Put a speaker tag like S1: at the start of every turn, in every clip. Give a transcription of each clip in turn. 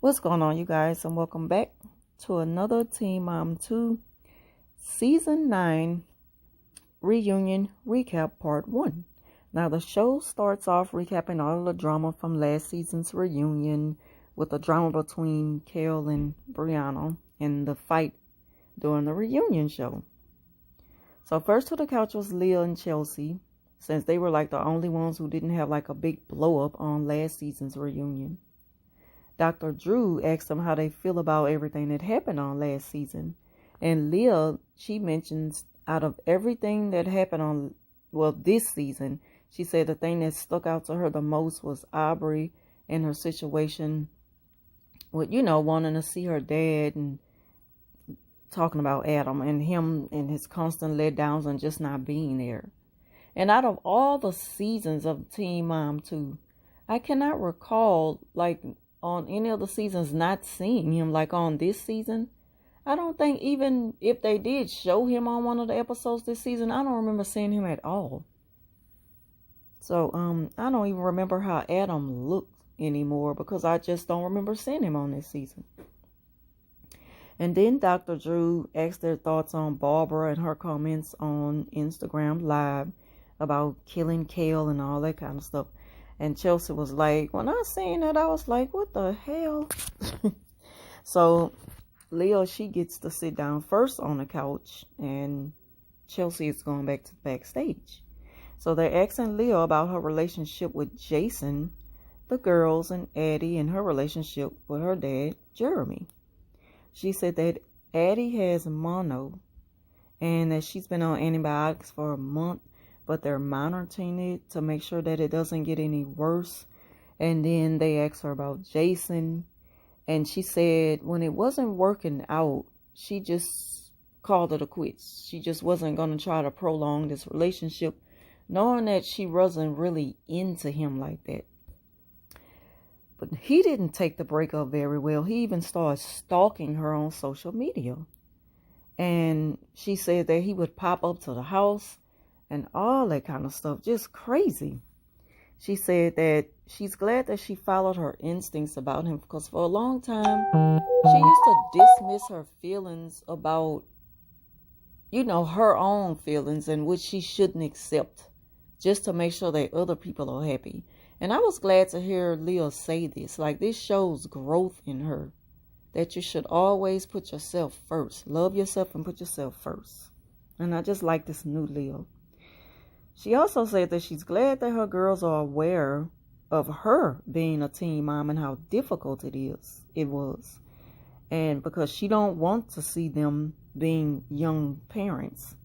S1: What's going on, you guys, and welcome back to another Teen Mom 2 Season 9 Reunion Recap Part 1. Now, the show starts off recapping all the drama from last season's reunion with the drama between Kel and Brianna and the fight during the reunion show. So first to the couch was Leah and Chelsea, since they were like the only ones who didn't have like a big blow up on last season's reunion. Dr. Drew asked them how they feel about everything that happened on last season. And Leah, she mentions out of everything that happened on, this season, she said the thing that stuck out to her the most was Aubrey and her situation with, wanting to see her dad and talking about Adam and him and his constant letdowns and just not being there. And out of all the seasons of Teen Mom 2, I cannot recall, on any of the seasons not seeing him like on this season. I don't think even if they did show him on one of the episodes this season, I don't remember seeing him at all. So I don't even remember how Adam looked anymore because I just don't remember seeing him on this season. And then Dr. Drew asked their thoughts on Barbara and her comments on Instagram Live about killing Kel and all that kind of stuff. And Chelsea was like, when I seen that, I was like, what the hell? So Leah, she gets to sit down first on the couch, and Chelsea is going back to the backstage. So they're asking Leah about her relationship with Jason, the girls, and Addie, and her relationship with her dad, Jeremy. She said that Addie has mono, and that she's been on antibiotics for a month, but they're monitoring it to make sure that it doesn't get any worse. And then they asked her about Jason, and she said when it wasn't working out, she just called it a quits. She just wasn't going to try to prolong this relationship, knowing that she wasn't really into him like that. But he didn't take the breakup very well. He even started stalking her on social media. And she said that he would pop up to the house and all that kind of stuff. Just crazy. She said that she's glad that she followed her instincts about him because for a long time, she used to dismiss her feelings about, her own feelings and which she shouldn't accept just to make sure that other people are happy. And I was glad to hear Leah say this. This shows growth in her. That you should always put yourself first. Love yourself and put yourself first. And I just like this new Leah. She also said that she's glad that her girls are aware of her being a teen mom and how difficult it was. And because she don't want to see them being young parents.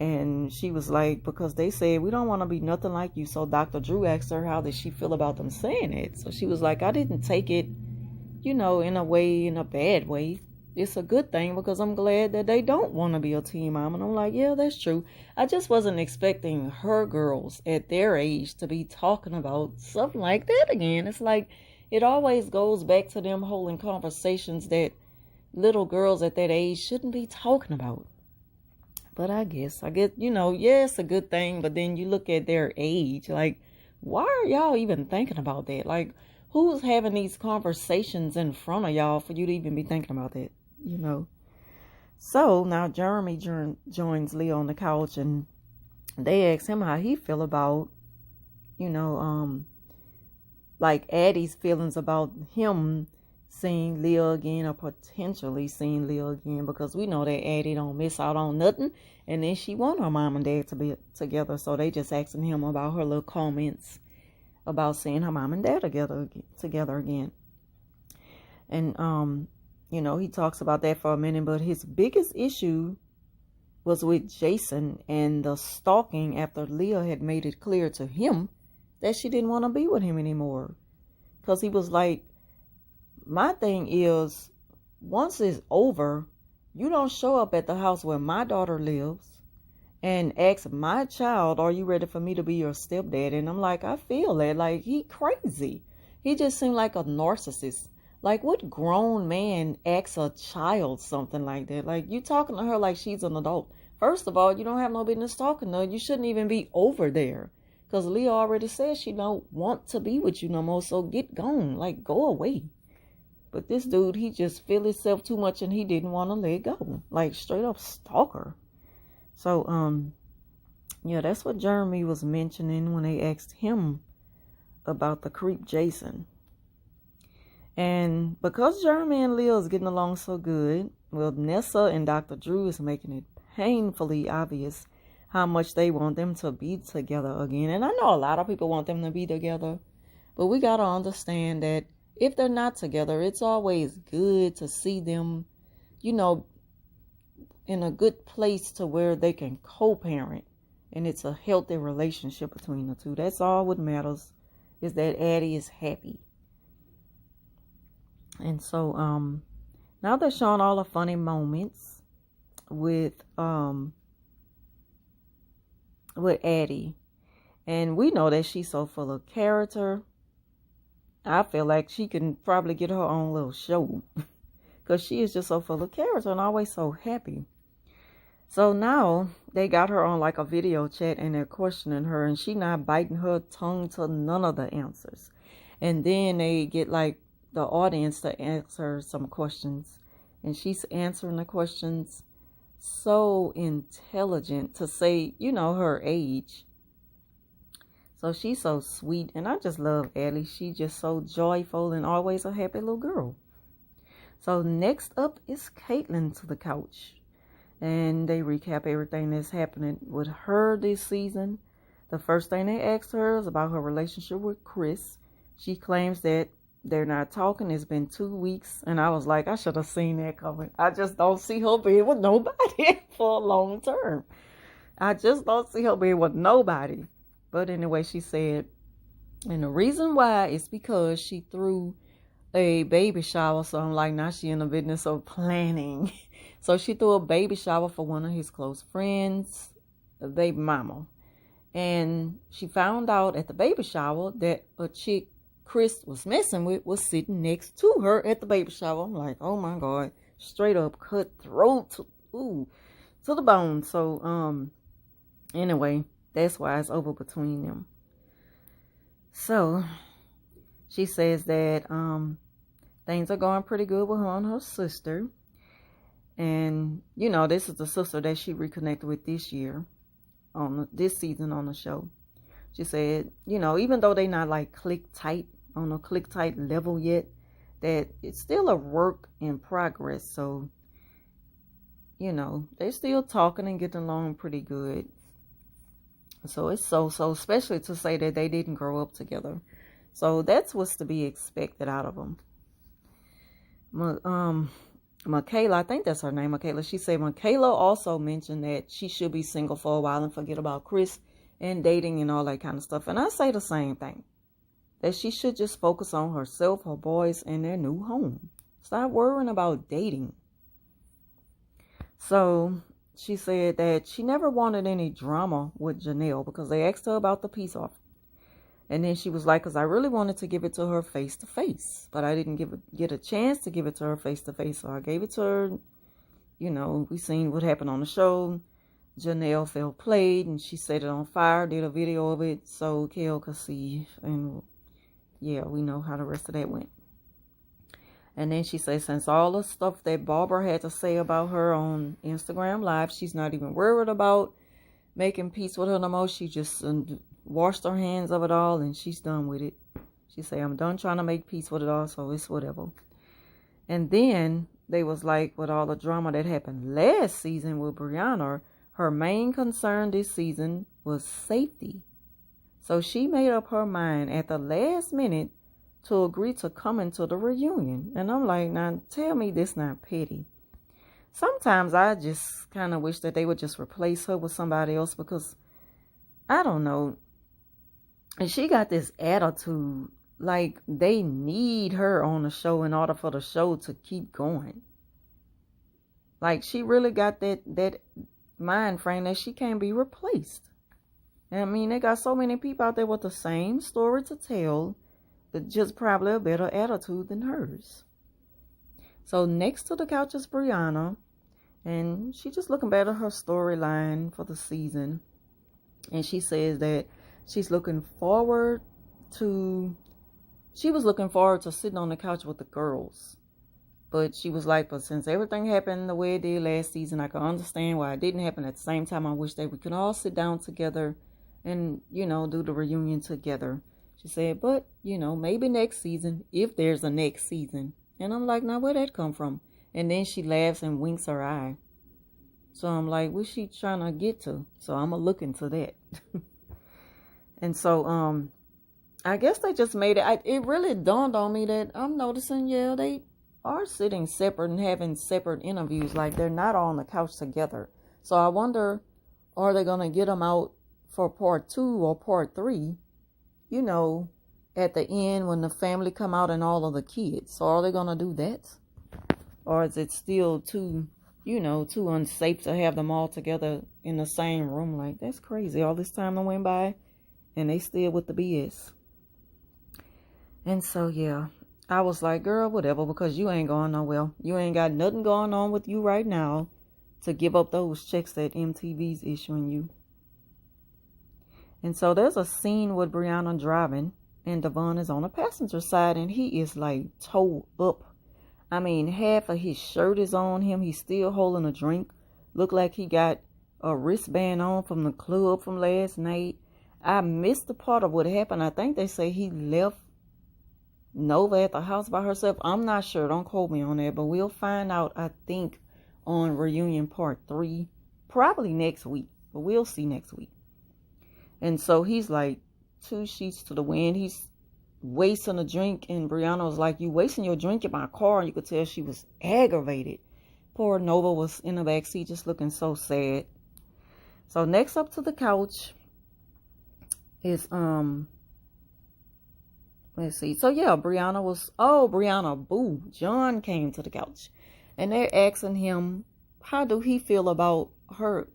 S1: And she was like, because they said, we don't want to be nothing like you. So Dr. Drew asked her, how did she feel about them saying it? So she was like, I didn't take it, in a bad way. It's a good thing because I'm glad that they don't want to be a teen mom. And I'm like, yeah, that's true. I just wasn't expecting her girls at their age to be talking about something like that again. It's like it always goes back to them holding conversations that little girls at that age shouldn't be talking about. But I guess, it's a good thing. But then you look at their age, why are y'all even thinking about that? Who's having these conversations in front of y'all for you to even be thinking about that? So now Jeremy joins Leah on the couch, and they ask him how he feel about, Addie's feelings about him seeing Leah again or potentially seeing Leah again, because we know that Addie don't miss out on nothing, and then she want her mom and dad to be together. So they just asking him about her little comments about seeing her mom and dad together again. And he talks about that for a minute, but his biggest issue was with Jason and the stalking after Leah had made it clear to him that she didn't want to be with him anymore. Because he was like, my thing is, once it's over, you don't show up at the house where my daughter lives and ask my child, are you ready for me to be your stepdad? And I'm like, I feel that. He crazy. He just seemed like a narcissist. What grown man asks a child something like that? You talking to her like she's an adult. First of all, you don't have no business talking to her. You shouldn't even be over there. Because Leah already said she don't want to be with you no more. So get gone. Go away. But this dude, he just feel himself too much and he didn't want to let go. Like straight up stalker. So, yeah, that's what Jeremy was mentioning when they asked him about the creep Jason. And because Jeremy and Leah is getting along so good, well, Nessa and Dr. Drew is making it painfully obvious how much they want them to be together again. And I know a lot of people want them to be together, but we got to understand that if they're not together, it's always good to see them, you know, in a good place to where they can co-parent. And it's a healthy relationship between the two. That's all what matters, is that Addie is happy. And so, now they're showing all the funny moments with Addie. And we know that she's so full of character. I feel like she can probably get her own little show. Because she is just so full of character and always so happy. So now they got her on like a video chat and they're questioning her. And she not biting her tongue to none of the answers. And then they get like the audience to answer some questions. And she's answering the questions so intelligent to say, you know, her age. So she's so sweet. And I just love Addie. She's just so joyful and always a happy little girl. So next up is Catelynn to the couch. And they recap everything that's happening with her this season. The first thing they asked her is about her relationship with Chris. She claims that they're not talking. It's been 2 weeks. And I was like, I should have seen that coming. I just don't see her being with nobody for a long term. I just don't see her being with nobody. But anyway, she said, and the reason why is because she threw a baby shower. So I'm like, now she in the business of planning. So she threw a baby shower for one of his close friends, a baby mama. And she found out at the baby shower that a chick Chris was messing with was sitting next to her at the baby shower. I'm like, oh my God, straight up cutthroat to the bone. So, anyway, that's why it's over between them. So, she says that, things are going pretty good with her and her sister. And, you know, this is the sister that she reconnected with this year, this season on the show. She said, you know, even though they not like click tight on a click tight level yet, that it's still a work in progress. So, you know, they're still talking and getting along pretty good. So it's so, especially to say that they didn't grow up together. So that's what's to be expected out of them. Michaela, I think that's her name, Michaela. She said Michaela also mentioned that she should be single for a while and forget about Chris and dating and all that kind of stuff. And I say the same thing. That she should just focus on herself, her boys, and their new home. Stop worrying about dating. So she said that she never wanted any drama with Janelle because they asked her about the peace offering. And then she was like, because I really wanted to give it to her face to face, but I didn't get a chance to give it to her face to face. So I gave it to her. You know, we seen what happened on the show. Janelle felt played and she set it on fire, did a video of it so Kel could see. And yeah, we know how the rest of that went. And then she said, since all the stuff that Barbara had to say about her on Instagram Live, she's not even worried about making peace with her no more. She just washed her hands of it all and she's done with it. She said, I'm done trying to make peace with it all, so it's whatever. And then they was like, with all the drama that happened last season with Brianna, her main concern this season was safety. So she made up her mind at the last minute to agree to come into the reunion. And I'm like, now tell me this not petty. Sometimes I just kind of wish that they would just replace her with somebody else because, I don't know. And she got this attitude like they need her on the show in order for the show to keep going. Like she really got that mind frame that she can't be replaced. I mean, they got so many people out there with the same story to tell, but just probably a better attitude than hers. So next to the couch is Brianna, and she just looking back at her storyline for the season. And she says that she was looking forward to sitting on the couch with the girls But she was like, but since everything happened the way it did last season, I can understand why it didn't happen at the same time. I wish that we could all sit down together and, do the reunion together. She said, but, maybe next season, if there's a next season. And I'm like, now where'd that come from? And then she laughs and winks her eye. So I'm like, what's she trying to get to? So I'm going to look into that. And so, I guess they just made it. It really dawned on me that I'm noticing, they are sitting separate and having separate interviews. Like, they're not all on the couch together. So I wonder, are they going to get them out for part 2 or part 3? At the end when the family come out and all of the kids. So are they going to do that? Or is it still too unsafe to have them all together in the same room? Like, that's crazy. All this time that went by and they still with the BS. And so, I was like, girl, whatever, because you ain't going nowhere. You ain't got nothing going on with you right now to give up those checks that MTV's issuing you. And so there's a scene with Brianna driving and Devon is on the passenger side and he is like towed up. I mean, half of his shirt is on him. He's still holding a drink. Look like he got a wristband on from the club from last night. I missed the part of what happened. I think they say he left Nova at the house by herself. I'm not sure. Don't quote me on that. But we'll find out, I think, on Reunion Part 3. Probably next week. But we'll see next week. And so he's like 2 sheets to the wind. He's wasting a drink. And Brianna was like, you wasting your drink in my car. And you could tell she was aggravated. Poor Nova was in the back seat just looking so sad. So next up to the couch is, let's see. So Brianna, boo. John came to the couch. And they're asking him, how do he feel about her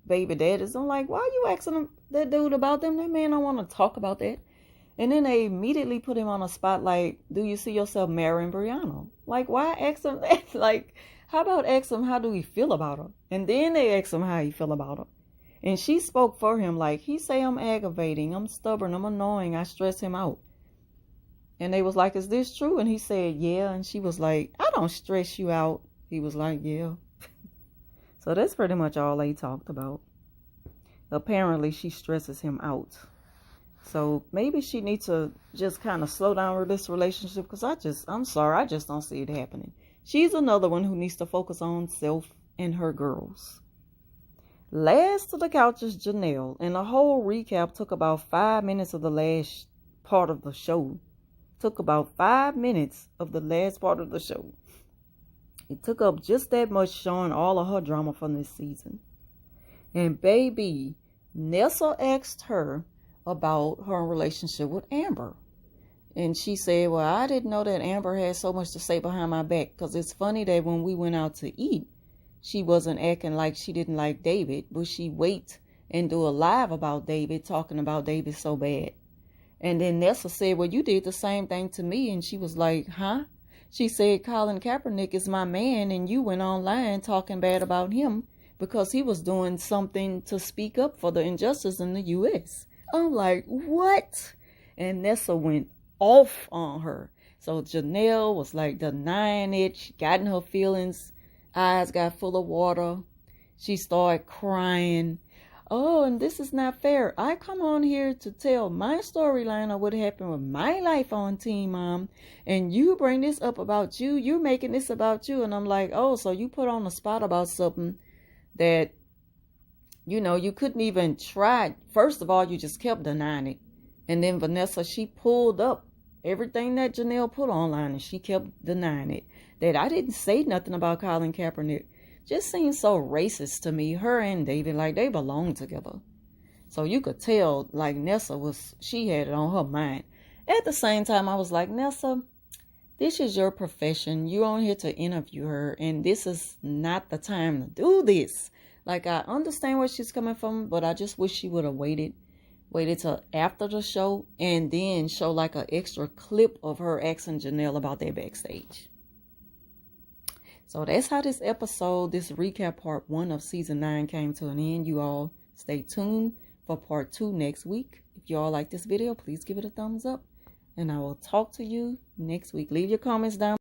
S1: baby daddies? I'm like, why are you asking that dude about them? That man don't want to talk about that. And then they immediately put him on a spot like, do you see yourself marrying Brianna? Like, why ask him that? Like, how about ask him, how do he feel about her? And then they ask him how he feel about her. And she spoke for him like, he say I'm aggravating, I'm stubborn, I'm annoying, I stress him out. And they was like, is this true? And he said, yeah. And she was like, I don't stress you out. He was like, yeah. So that's pretty much all they talked about. Apparently, she stresses him out. So maybe she needs to just kind of slow down with this relationship. Because I'm sorry, I just don't see it happening. She's another one who needs to focus on self and her girls. Last to the couch is Janelle. And the whole recap took about 5 minutes of the last part of the show. Took about 5 minutes of the last part of the show. It took up just that much showing all of her drama from this season. And baby, Nessa asked her about her relationship with Amber. And she said, well, I didn't know that Amber had so much to say behind my back. Because it's funny that when we went out to eat, she wasn't acting like she didn't like David. But she wait and do a live about David, talking about David so bad. And then Nessa said, well, you did the same thing to me. And she was like, huh? She said, Colin Kaepernick is my man. And you went online talking bad about him because he was doing something to speak up for the injustice in the U.S. I'm like, what? And Nessa went off on her. So Janelle was like denying it. She got in her feelings. Eyes got full of water. She started crying. Oh, and this is not fair. I come on here to tell my storyline of what happened with my life on Teen Mom. And you bring this up about you. You're making this about you. And I'm like, oh, so you put on the spot about something that, you couldn't even try. First of all, you just kept denying it. And then Vanessa, she pulled up everything that Janelle put online and she kept denying it. That I didn't say nothing about Colin Kaepernick. Just seems so racist to me. Her and David, like they belong together. So you could tell, like Nessa she had it on her mind. At the same time, I was like, Nessa, this is your profession. You're on here to interview her. And this is not the time to do this. Like, I understand where she's coming from, but I just wish she would have waited till after the show and then show like an extra clip of her asking Janelle about that backstage. So that's how this recap part 1 of season 9 came to an end. You all stay tuned for part 2 next week. If you all like this video, please give it a thumbs up. And I will talk to you next week. Leave your comments down